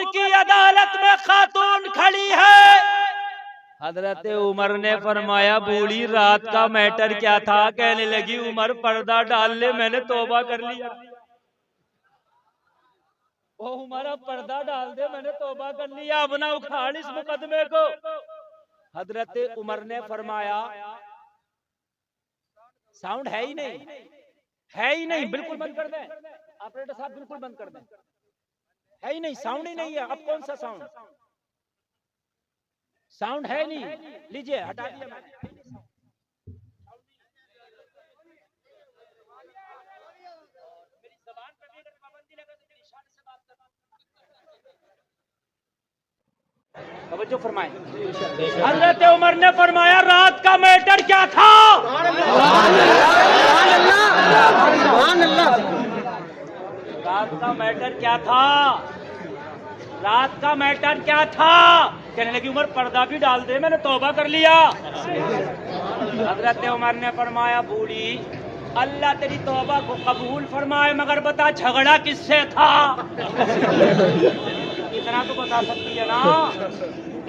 उमर की अदालत में खातून खड़ी है। हजरत उमर ने फरमाया बूढ़ी रात का मैटर क्या था? कहने लगी उमर पर्दा डाल ले, मैंने तौबा कर लिया। ओ उमर अब पर्दा डाल दे, मैंने तौबा कर लिया, अब ना उखाड़ इस मुकदमे को। हजरत उमर ने फरमाया साउंड है ही नहीं, है ही नहीं, बिल्कुल बंद कर दें ऑपरेटर साहब, बिल्कुल बंद कर दें, है ही नहीं, साउंड ही नहीं है। अब कौन सा साउंड? साउंड है नहीं, लीजिए हटा दिया मैंने। मेरी ज़बान पे भी अगर पाबंदी लगे तो मेरी इशारे से बात करना। तवज्जो फरमाएं। हज़रत उमर ने फरमाया रात का मैटर क्या था? रात का मैटर क्या था? रात का मैटर क्या था? कहने लगी उमर पर्दा भी डाल दे, मैंने तौबा कर लिया। हजरत उमर ने फरमाया बूढ़ी अल्लाह तेरी तौबा को कबूल फरमाए, मगर बता झगड़ा किससे था? इतना तो बता सकती है ना।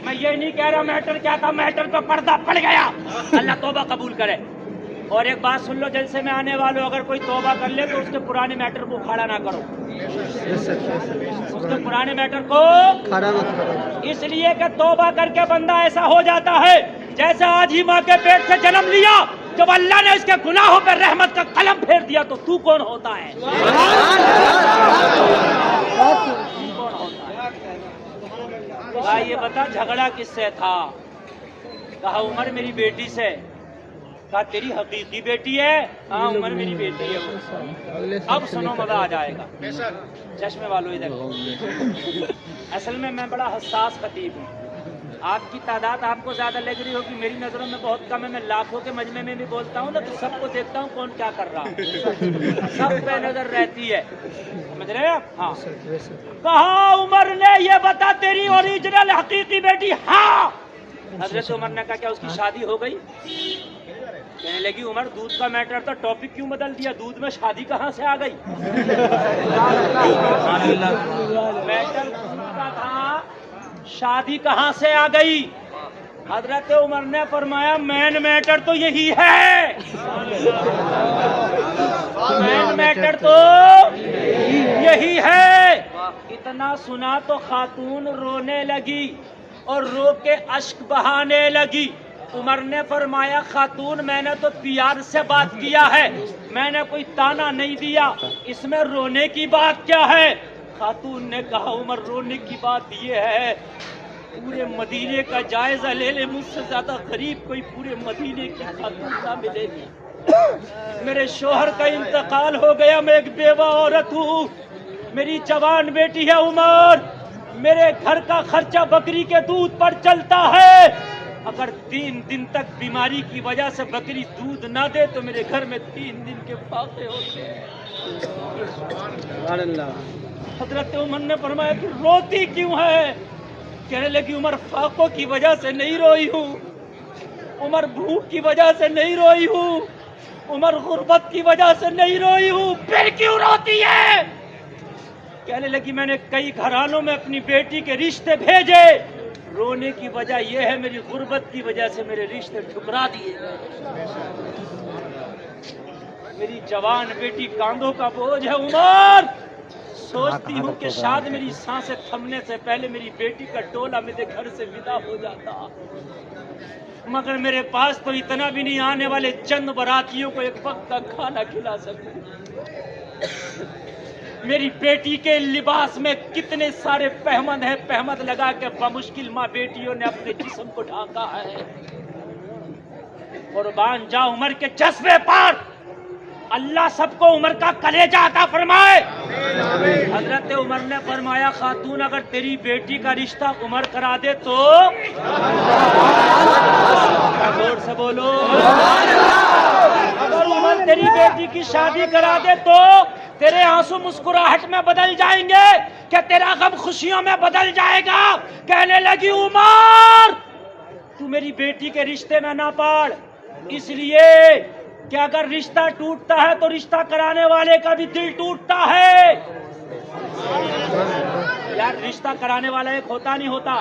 मैं ये नहीं कह रहा मैटर क्या था, मैटर पे पर्दा पड़ गया, अल्लाह तौबा कबूल करे। और एक बात सुन लो, जलसे में आने वालों, अगर कोई तौबा कर ले तो उसके पुराने मैटर को खड़ा ना करो, उसके पुराने मैटर को खड़ा मत करो, इसलिए कि तौबा करके बंदा ऐसा हो जाता है जैसे आज ही माँ के पेट से जन्म लिया, जब अल्लाह ने इसके गुनाहों पर रहमत का कलम फेर दिया तो तू कौन होता है? कौन होता है? भाई ये बता झगड़ा किससे था? कहा उमर मेरी बेटी से। कहा तेरी हकीकी बेटी है? हाँ उमर मेरी बेटी है वो। अब सुनो मजा आ जाएगा। चश्मे वालों इधर। असल में मैं बड़ा हसास खतीब हूँ, आपकी तादाद आपको ज्यादा लग रही होगी, मेरी नजरों में बहुत कम है। मैं लाखों के मजमे में भी बोलता हूँ ना तो सबको देखता हूँ कौन क्या कर रहा है, सब पे नजर रहती है, समझ रहे हैं आप? हाँ। कहा उमर ने ये बता तेरी ओरिजिनल हकीकी बेटी? हाँ। हजरत उमर ने कहा क्या उसकी शादी हो गई? कहने लगी उमर दूध का मैटर था, टॉपिक क्यों बदल दिया? दूध में शादी कहाँ से आ गई? मैटर का था, शादी कहाँ से आ गई? हजरत उमर ने फरमाया मेन मैटर तो यही है, मेन मैटर तो यही है। इतना सुना तो खातून रोने लगी और रो के अश्क बहाने लगी। उमर ने फरमाया खातून मैंने तो प्यार से बात किया है, मैंने कोई ताना नहीं दिया, इसमें रोने की बात क्या है? खातून ने कहा उमर रोने की बात ये है, पूरे मदीने का जायजा ले ले, मुझसे ज्यादा गरीब कोई पूरे मदीने की खातून ना मिलेगी। मेरे शोहर का इंतकाल हो गया, मैं एक बेवा औरत हूँ, मेरी जवान बेटी है उमर, मेरे घर का खर्चा बकरी के दूध पर चलता है। अगर 3 दिन तक बीमारी की वजह से बकरी दूध ना दे तो मेरे घर में 3 दिन के फाके होते हैं। हजरत उमर ने फरमाया कि रोती क्यों है? कहने लगी उमर फाकों की वजह से नहीं रोई हूँ, उमर भूख की वजह से नहीं रोई हूँ, उमर गुर्बत की वजह से नहीं रोई हूँ। फिर क्यों रोती है? कहने लगी मैंने कई घरानों में अपनी बेटी के रिश्ते भेजे, रोने की वजह यह है मेरी गुर्बत की वजह से मेरे रिश्ते ठुकरा दिए गए, मेरी जवान बेटी कांधों का बोझ है उमर, सोचती हूँ कि शायद मेरी सांसें थमने से पहले मेरी बेटी का टोला मेरे घर से विदा हो जाता, मगर मेरे पास तो इतना भी नहीं आने वाले चंद बारातियों को एक वक्त का खाना खिला सकूं। मेरी बेटी के लिबास में कितने सारे पहमद है, पहमद लगा के बमुश्किल माँ बेटियों ने अपने जिस्म को ढाका है। कुर्बान जा उमर के जज्बे पर, अल्लाह सबको उमर का कलेजा अता फरमाए। हजरत उमर ने फरमाया खातून अगर तेरी बेटी का रिश्ता उमर करा दे तो, जोर से बोलो, अगर उमर तेरी बेटी की शादी करा दे तो तेरे आंसू मुस्कुराहट में बदल जाएंगे, क्या तेरा गम खुशियों में बदल जाएगा? कहने लगी उमर तू मेरी बेटी के रिश्ते में ना पड़, इसलिए कि अगर रिश्ता टूटता है तो रिश्ता कराने वाले का भी दिल टूटता है। क्या यार रिश्ता कराने वाला एक होता नहीं होता,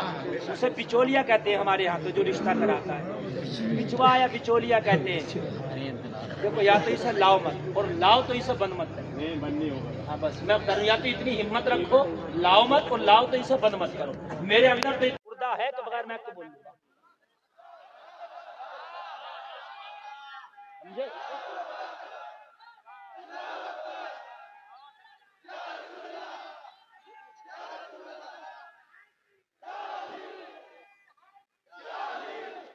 उसे बिचौलिया कहते हैं हमारे यहाँ तो, जो रिश्ता कराता है बिचवा या बिचौलिया कहते हैं। देखो या तो इसे लाओ मत, और लाओ तो इसे बंद मत करो। नहीं बंद नहीं होगा। हाँ बस मैं करूँ, या तो इतनी हिम्मत रखो लाओ मत, और लाओ तो इसे बंद मत करो। मेरे अंदर तो मुर्दा है तो बगैर मैं तो बोलूंगा, समझे?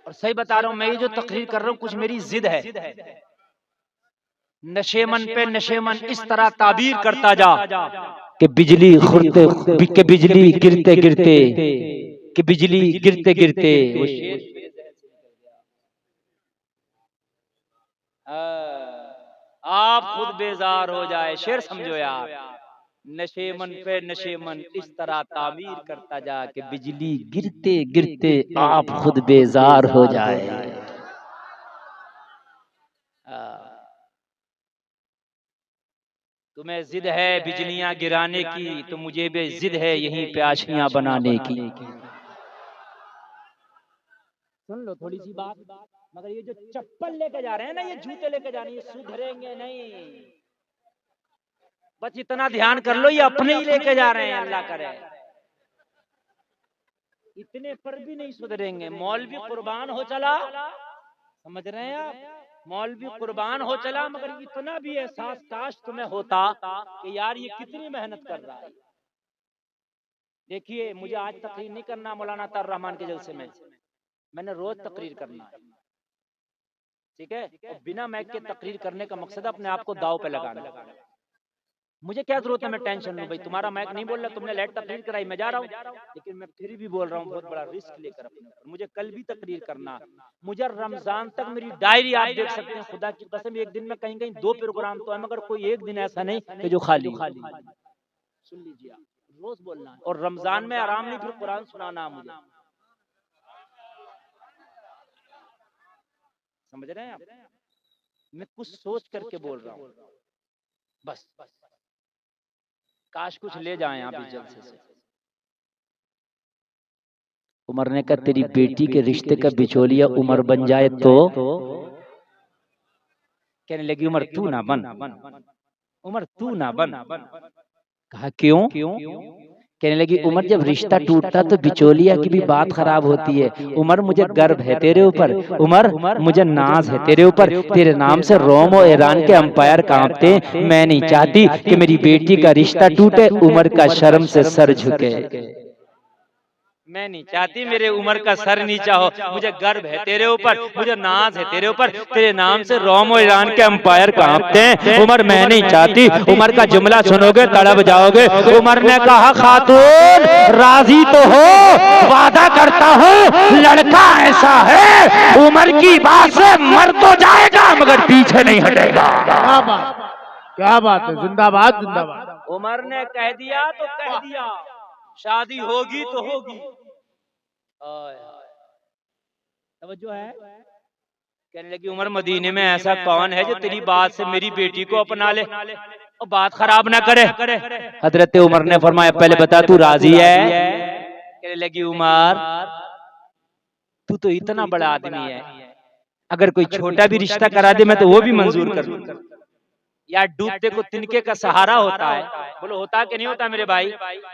और सही बता रहा हूं, मैं ये जो तकरीर कर रहा हूं कुछ मेरी जिद है। नशेमन पे नशेमन इस तरह ताबीर करता जा कि बिजली खुरते कि बिजली गिरते गिरते कि बिजली गिरते गिरते वो शेर आप खुद बेजार हो जाए। शेर समझो यार, नशेमन पे नशेमन इस तरह ताबीर करता जा कि बिजली गिरते गिरते आप खुद बेजार हो जाए। तुम्हें जिद है बिजलियां गिराने की, तो मुझे भी जिद है यहीं पे आशियां बनाने की। सुन लो थोड़ी सी बात, मगर ये जो चप्पल लेके जा रहे हैं ना, ये जूते लेके जा रहे हैं, ये सुधरेंगे नहीं। बस इतना ध्यान कर लो, ये अपने ही लेके जा रहे हैं, अल्लाह करे इतने पर भी नहीं सुधरेंगे। मौलवी कुर्बान हो चला, समझ रहे हैं आप, मौलवी कुर्बान हो चला, मगर इतना भी एहसास काश तुम्हें होता कि यार ये कितनी मेहनत कर रहा है। देखिए मुझे आज तकरीर नहीं करना मौलाना तार रहमान के जलसे में, मैंने रोज तकरीर करना है, ठीक है? और बिना माइक के तकरीर करने का मकसद अपने आप को दाव पे लगाना। मुझे क्या जरूरत है मैं टेंशन लूं, भाई तुम्हारा माइक नहीं बोल रहा, तुमने लेट तकरीर कराई, मैं जा रहा हूँ, लेकिन मैं फिर भी बोल रहा हूँ बहुत बड़ा रिस्क लेकर अपने ऊपर। मुझे कल भी तकरीर करना, मुझे रमजान तक मेरी डायरी आप देख सकते हैं, खुदा की कसम एक दिन में कहीं कहीं 2 प्रोग्राम तो है, मगर कोई एक दिन ऐसा नहीं कि जो खाली। सुन लीजिए आप, रोज बोलना है, और रमजान में आराम नहीं, फिर कुरान सुनाना मुझे, समझ रहे हैं आप? मैं कुछ सोच करके बोल रहा हूँ, बस काश कुछ ले जाएं आप इस जलसे से। उमर ने कहा तेरी बेटी के रिश्ते का बिचौलिया उमर बन जाए तो कहने लगी उमर तू ना बन, उमर तू ना बन। कहा क्यों? कहने लगी उमर जब रिश्ता टूटता तो बिचौलिया की भी बात खराब होती है। उमर मुझे गर्व है तेरे ऊपर, उमर मुझे नाज है तेरे ऊपर, तेरे नाम से रोम और ईरान के अंपायर कांपते। मैं नहीं चाहती कि मेरी बेटी का रिश्ता टूटे, उमर का शर्म से सर झुके। मैं नहीं चाहती मेरे उमर का सर नीचा हो, मुझे गर्व है तेरे ऊपर, मुझे नाज है तेरे ऊपर, तेरे नाम से रोम और ईरान के अंपायर कांपते हैं। उमर मैं नहीं चाहती। उमर का जुमला सुनोगे तड़प जाओगे। उमर ने कहा खातून राजी तो हो, वादा करता हूँ लड़का ऐसा है उमर की बात से मर तो जाएगा मगर पीछे नहीं हटेगा। क्या बात है, जिंदाबाद जिंदाबाद। उमर ने कह दिया तो कह दिया, शादी होगी तो होगी। तवज्जो है? कहने लगी उमर मदीने में ऐसा कौन है जो तेरी बात से मेरी बेटी को अपना ले और बात खराब ना करे? हजरत उमर ने फरमाया पहले बता तू राजी है? कहने लगी उमर तू तो इतना बड़ा आदमी है, अगर कोई छोटा भी रिश्ता करा दे मैं तो वो भी मंजूर कर लूं। यार डूबते को तिनके का सहारा होता है, बोलो होता कि नहीं होता मेरे भाई?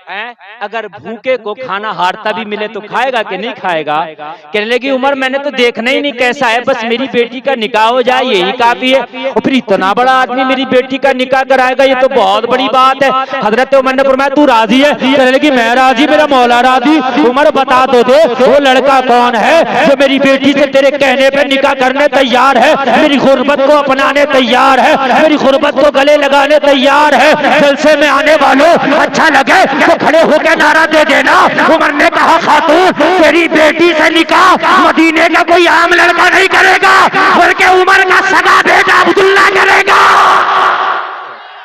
हैं? अगर भूखे को खाना हारता भी मिले तो खाएगा कि नहीं खाएगा? कहने लगी उमर मैंने तो देखना ही नहीं कैसा है, बस मेरी बेटी का निकाह हो जाए यही काफी है। और फिर इतना बड़ा आदमी मेरी बेटी का निकाह कराएगा, ये तो बहुत बड़ी बात है। हजरत उमर ने फरमाया तू राजी है? कहने लगी मैं राजी, मेरा मौला राजी। उमर बता दो वो लड़का कौन है जो मेरी बेटी से तेरे कहने पे निकाह करने तैयार है, मेरी गुर्बत को अपनाने तैयार है, मेरी गुर्बत को गले लगाने तैयार है। जलसे में आने वालों अच्छा लगे तो खड़े होकर नारा दे देना। उमर ने कहा खातून तेरी बेटी से निकाह मदीने का कोई आम लड़का नहीं करेगा, बल्कि उमर का सगा बेटा अब्दुल्ला करेगा।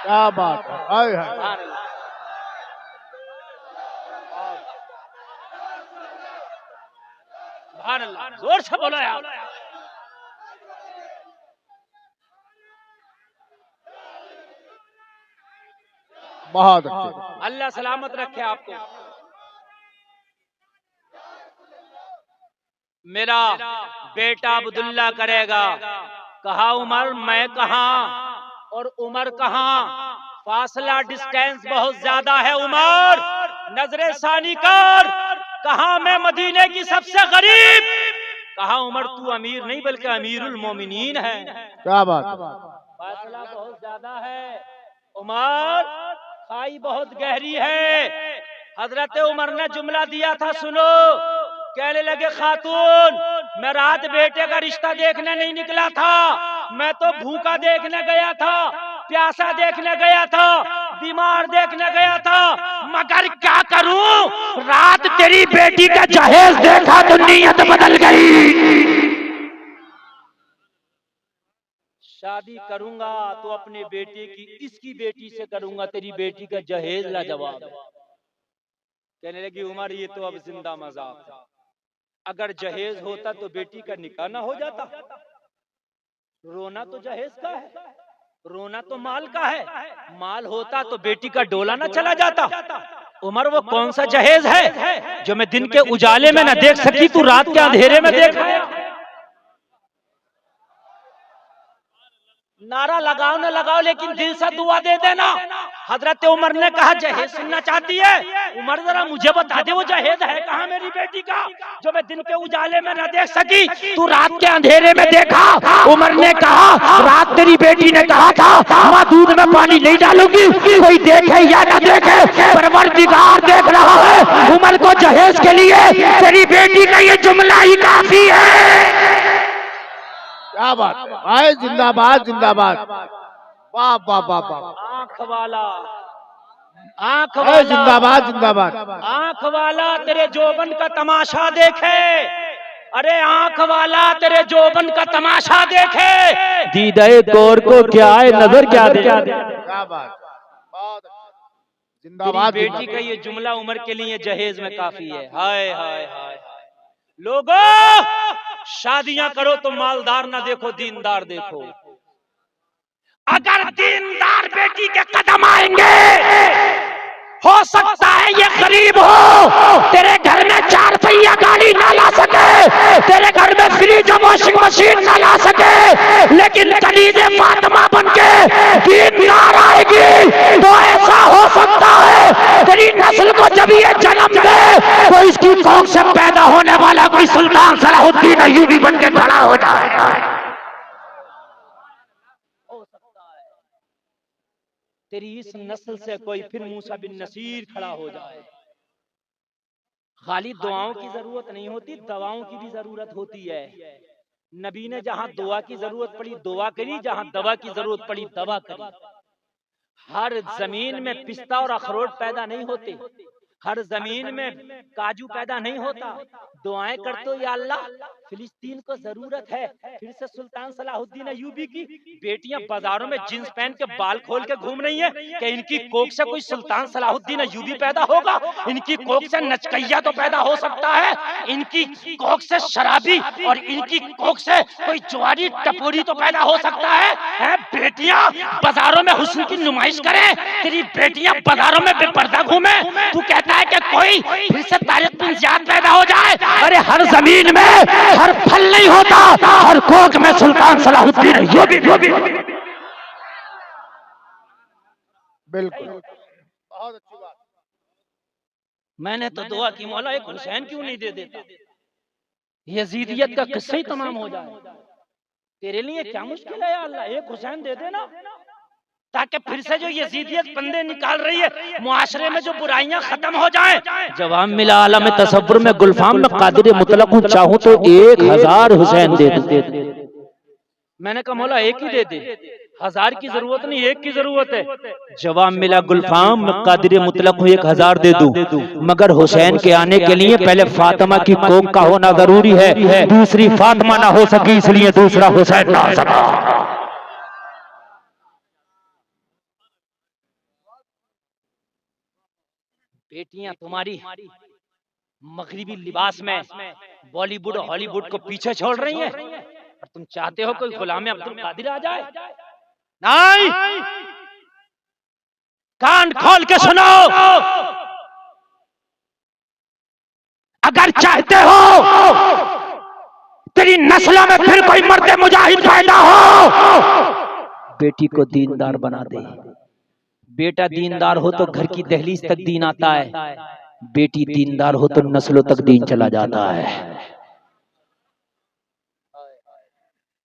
क्या बात है, हाय हाय। जोर से बोलो यार। बहुत अच्छे। अल्लाह सलामत रखे आपको। मेरा बेटा अब्दुल्ला करेगा। कहा उमर मैं कहाँ और उमर कहाँ, फासला डिस्टेंस बहुत ज्यादा है उमर, नजरे सानी कर, कहा मैं मदीने की सबसे गरीब। कहा उमर तू अमीर नहीं बल्कि अमीरुल मोमिनीन है। क्या बात, फासला बहुत ज्यादा है उमर, खाई बहुत गहरी है। हजरत उमर ने जुमला दिया था, सुनो। कहने लगे खातून मैं रात बेटे का रिश्ता देखने नहीं निकला था, मैं तो भूखा देखने गया था, प्यासा देखने गया था, बीमार देखने गया था, मगर क्या करूं, रात तेरी बेटी का जहेज देखा तो नीयत बदल गई। शादी करूंगा तो अपने बेटे की इसकी बेटी से करूंगा, तेरी बेटी का जहेज लाजवाब। कहने लगी उमर ये तो अब जिंदा मजाक था, अगर जहेज होता तो बेटी का निकाह ना हो जाता। रोना तो जहेज का है, रोना तो माल का है, माल होता तो बेटी का डोला ना चला जाता। उमर वो कौन सा जहेज है जो मैं दिन के उजाले में ना देख सकी, तू रात के अंधेरे में देख। नारा लगाओ न लगाओ लेकिन दिल से दुआ दे देना। हजरत उमर ने कहा जहेज सुनना चाहती है, उमर जरा मुझे बता दे वो जहेज है कहाँ मेरी बेटी का, जो मैं दिन के उजाले में न देख सकी, तू रात के अंधेरे में देखा। उमर ने कहा रात तेरी बेटी ने कहा था माँ दूध में पानी नहीं डालूंगी, कोई देखे या न देखे परवरदिगार देख रहा है। उमर को जहेज के लिए तेरी बेटी का ये जुमला ही काफी है। क्या बात भाई, जिंदाबाद जिंदाबाद, वाह वाह वाह वाह। आंख वाला, आंख वाला, जिंदाबाद जिंदाबाद। आंख वाला तेरे जोबन का तमाशा देखे, अरे आंख वाला तेरे जोबन का तमाशा देखे, दीदाए गौर को क्या है नजर क्या दे। क्या बात, बहुत जिंदाबाद। बेटी का ये जुमला उमर के लिए जहेज में काफी है। हाय हाय हाय लोगों, शादियां करो तो मालदार ना देखो, दीनदार देखो। अगर दीनदार बेटी के कदम आएंगे, हो सकता है ये गरीब हो, तेरे घर में 4 पहिया गाड़ी ना ला सके, तेरे घर में फ्रिज और वॉशिंग मशीन ना ला सके, लेकिन कलीजे फातिमा बनके दीनदार आएगी तो ऐसा हो सकता है तेरी नस्ल को जब ये जन्म दे तो इसकी कौम से पैदा होने वाला कोई सुल्तान सलाहुद्दीन अय्यूबी बन के खड़ा हो जाएगा। तेरी इस नस्ल से कोई फिर मूसा बिन नसीर खड़ा हो जाए। खाली दुआओं की जरूरत नहीं होती, दवाओं की भी जरूरत होती है। नबी ने जहां दुआ की जरूरत पड़ी दुआ करी, जहां दवा की जरूरत पड़ी दवा करी। हर जमीन में पिस्ता और अखरोट पैदा नहीं होते, हर जमीन में काजू पैदा नहीं होता। दुआएं करते हो या अल्लाह फिलिस्तीन को जरूरत है फिर से सुल्तान सलाहुद्दीन अय्यूबी की बेटियां बाजारों में जींस पहन के बाल खोल के घूम रही हैं, क्या इनकी कोख से कोई सुल्तान सलाहुद्दीन अय्यूबी पैदा होगा? इनकी कोख से नचकैया तो पैदा हो सकता है, इनकी कोख से शराबी और इनकी कोख से कोई जुआरी टपोरी तो पैदा हो सकता है? बेटियां बाजारों में हुस्न की नुमाइश करें, तेरी बेटियां बाजारों में बेपर्दा घूमे, तू कहता है कि कोई फिर से तारिक बिन ज़ियाद पैदा हो जाए? अरे हर जमीन में हर फल नहीं होता, हर कोख में सुल्तान सलाहुद्दीन अय्यूबी। बिल्कुल, बहुत अच्छी बात। मैंने तो दुआ की मौला एक हुसैन क्यों नहीं दे देता, यजीदियत का किस्सा ही तमाम हो जाए। तेरे लिए क्या मुश्किल है अल्लाह, एक हुसैन दे देना ताकि फिर से जो यजीदियत पंदे निकाल रही है मुआशरे में जो बुराइयां खत्म हो जाएं। जवाब मिला आलम तसव्वुर में गुलफाम में कादिर मुतलक हूं, चाहूं तो 1000 हुसैन दे दे। मैंने कहा मौला एक ही दे दे, 1000 की जरूरत नहीं, एक की जरूरत है। जवाब मिला गुलफाम में कादिर मुतलक हूं, 1000 दे दूं, मगर हुसैन के आने के लिए पहले फातिमा की कोख का होना जरूरी है। दूसरी फातिमा ना हो सकी इसलिए दूसरा हुसैन ना हो सका। बेटियां तुम्हारी मगरिबी लिबास में बॉलीवुड हॉलीवुड को पीछे छोड़ रही हैं और तुम चाहते हो कोई गुलाम अब्दुल कादिर आ जाए? नहीं, कान खोल के सुनो, अगर चाहते हो तेरी नस्लों में फिर कोई मर्द मुजाहिद पैदा हो, बेटी को दीनदार बना दे। बेटा दीनदार हो तो घर की दहलीज तक दीन आता है, बेटी दीनदार हो तो नस्लों तक दीन चला जाता है।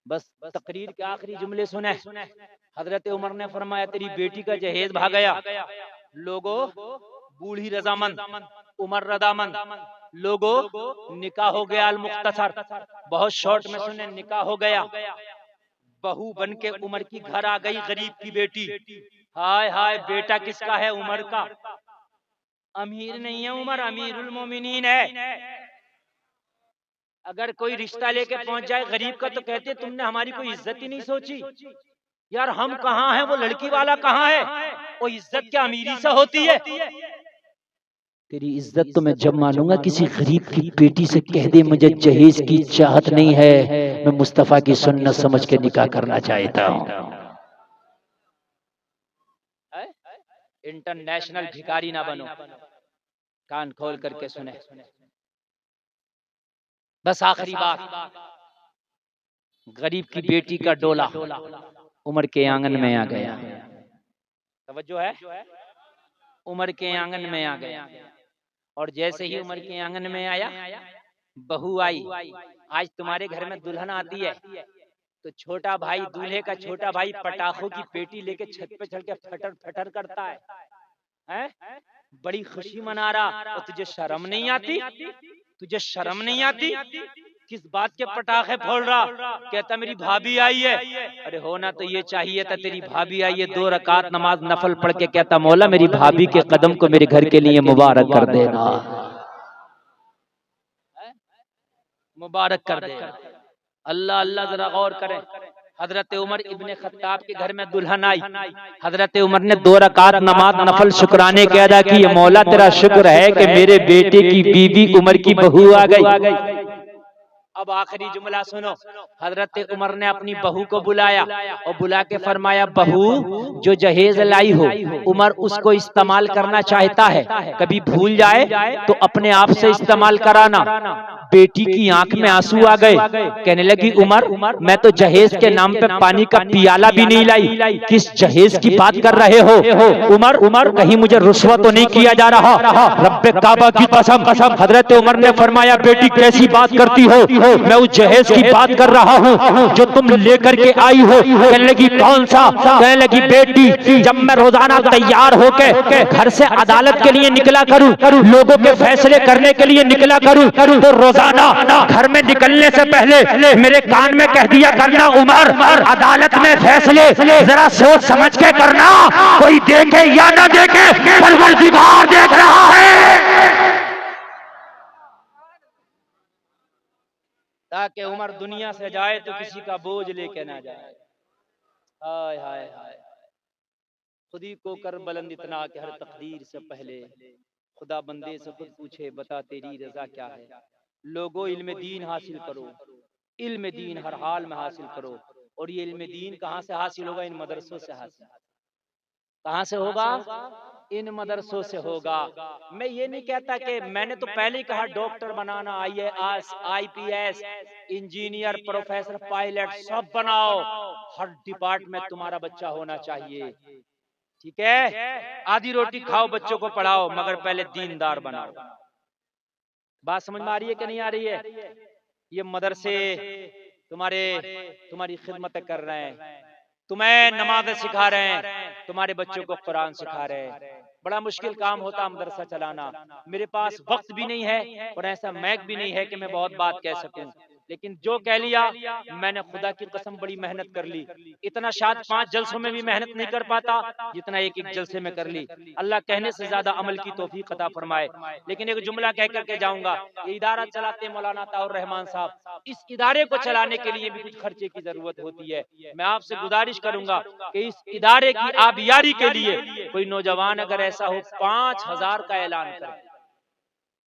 बस तकरीर के आखिरी जुमले सुने। हजरत उमर ने फरमाया तेरी बेटी का जहेज भाग गया। लोगों बूढ़ी रजामंद, उमर रजामंद, लोगों निकाह हो गया। अल मुख्तसर, बहुत शॉर्ट में सुने, निकाह हो गया। बहू बन के उमर की घर आ गई, गरीब की बेटी। हाय हाय, बेटा किसका है? उमर का। अमीर नहीं है उमर, अमीरुल मोमिनीन है। अगर कोई रिश्ता लेके पहुंच जाए गरीब का तो कहते तुमने हमारी कोई इज्जत ही नहीं सोची। यार हम कहाँ हैं, वो लड़की वाला कहाँ है? वो इज्जत क्या अमीरी से होती है? तेरी इज्जत तो मैं जब मानूंगा किसी गरीब की बेटी से कह दे मुझे जहेज की चाहत नहीं है, मैं मुस्तफा की सुन्नत समझ के निकाह करना चाहता हूँ। इंटरनेशनल भिखारी ना बनो। कान खोल करके सुने। बस आखिरी बात, गरीब की बेटी का डोला उमर के आंगन में आ गया। तवज्जो है, उमर के आंगन में आ गया। और जैसे ही उमर के आंगन में आया, बहू आई। आज तुम्हारे घर में दुल्हन आती है तो छोटा भाई, दूल्हे का छोटा भाई पटाखों की पेटी लेके छत पे चढ़ के फटर फटर करता है? बड़ी खुशी मना रहा। और तुझे शर्म नहीं आती? तुझे शर्म नहीं आती? किस बात के पटाखे फोड़ रहा? कहता मेरी भाभी आई है। अरे होना तो ये चाहिए था, तेरी भाभी आई है। 2 रकात नमाज नफल पढ़ के कहता मौला मेरी भाभी के कदम को मेरे घर के लिए मुबारक कर देना, मुबारक कर देना। अल्लाह अल्लाह, जरा गौर करें। हजरत उमर इब्ने खत्ताब के घर में दुल्हन आई। हजरत उमर ने 2 रकात नमाज नफल शुक्राने के अदा की। मौला तेरा शुक्र है कि मेरे बेटे की बीवी उमर की बहू आ गई। अब आखिरी जुमला सुनो। हजरत उमर ने अपनी बहू को बुलाया और बुला के फरमाया बहू जो जहेज लाई हो उमर उसको इस्तेमाल करना चाहता है, कभी भूल जाए तो अपने आप से इस्तेमाल कराना। बेटी की आंख में आंसू आ गए। कहने लगी उमर मैं तो जहेज के नाम पे पानी का पियाला भी नहीं लाई, किस जहेज की बात कर रहे हो? उमर उमर कहीं मुझे रुस्वा तो नहीं किया जा रहा? रब्बे काबा की कसम। हजरत उमर ने फरमाया बेटी कैसी बात करती हो? मैं उस जहेज की बात कर रहा हूँ जो तुम लेकर के आई हो। कहने लगी कौन सा? कहने लगी बेटी जब मैं रोजाना तैयार होकर घर से अदालत के लिए निकला करूँ, लोगों के फैसले करने के लिए निकला करूँ, तो रोजाना घर में निकलने से पहले मेरे कान में कह दिया करना उमर अदालत में फैसले जरा सोच समझ के करना, कोई देखे या ना देखे परवरदिगार देख रहा है। ताकि उमर दुनिया से जाए तो किसी का बोझ लेके ना जाए। हाय हाय हाय, खुदी को कर बुलंद इतना कि हर तकदीर से पहले खुदा बंदे से खुद पूछे बता तेरी रजा क्या है। लोगों इल्म दीन हासिल करो, इल्म दीन हर हाल में हासिल करो। और ये इल्म दीन कहाँ से हासिल होगा? इन मदरसों से हासिल। कहाँ से होगा? इन मदरसों से होगा। मैं ये नहीं कहता कि मैंने तो पहले ही कहा डॉक्टर बनाना, IAS IPS engineer professor pilot सब बनाओ, हर डिपार्टमेंट तुम्हारा बच्चा होना चाहिए। ठीक है, आधी रोटी खाओ, बच्चों को पढ़ाओ, मगर पहले दीनदार बनाओ। बात समझ में आ रही है कि नहीं आ रही है? ये मदरसे तुम्हारी खिदमत कर रहे हैं, तुम्हें नमाज सिखा रहे हैं, तुम्हारे बच्चों को कुरान सिखा रहे हैं। बड़ा मुश्किल काम होता मदरसा चलाना। मेरे पास वक्त भी नहीं है और ऐसा मैक भी नहीं है कि मैं बहुत बात कह सकूं, लेकिन जो कह लिया मैंने खुदा की कसम बड़ी मेहनत कर ली। इतना शायद 5 जलसों में भी मेहनत नहीं कर पाता जितना एक जलसे में कर ली। अल्लाह कहने से ज्यादा अमल की तौफीक अता फरमाए। लेकिन एक जुमला कह करके जाऊंगा, ये इदारा चलाते मौलाना ताउर रहमान साहब, इस इदारे को चलाने के लिए भी कुछ खर्चे की जरूरत होती है। मैं आपसे गुजारिश करूंगा कि इस इदारे की आबियारी के लिए कोई नौजवान अगर ऐसा हो 5000 का ऐलान करे।